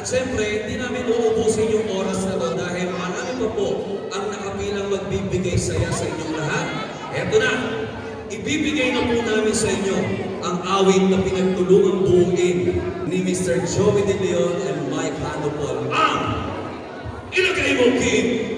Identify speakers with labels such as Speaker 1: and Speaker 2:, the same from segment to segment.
Speaker 1: siyempre, hindi namin uubusin yung oras na to dahil marami pa po ang nakapilang magbibigay saya sa inyong lahat. Eto na, ibibigay na po namin sa inyo ang awit na pinagtulungang buuin ni Mr. Joey De Leon and Mike Hanopol. Ang Ilagay Mo King!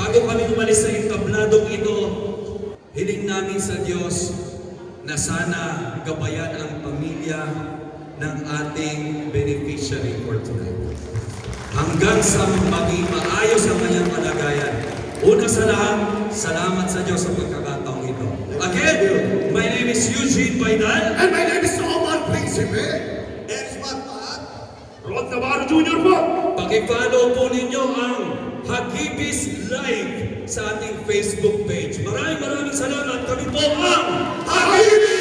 Speaker 1: Bago kami umalis sa entabladong ito, hiling namin sa Diyos na sana gabayan ang pamilya ng ating beneficiary for tonight. Hanggang sa maging maayos ang kanyang kalagayan. Una sa lahat, salamat sa Diyos sa pagkakataong ito. Again, my name is Eugene Baidal.
Speaker 2: And my name is Omar Principe. Rod Navarro Jr. po.
Speaker 1: Paki-follow po ninyo ang Hagibis Live sa ating Facebook page. Maraming salamat. Kami po ang
Speaker 2: Hagibis!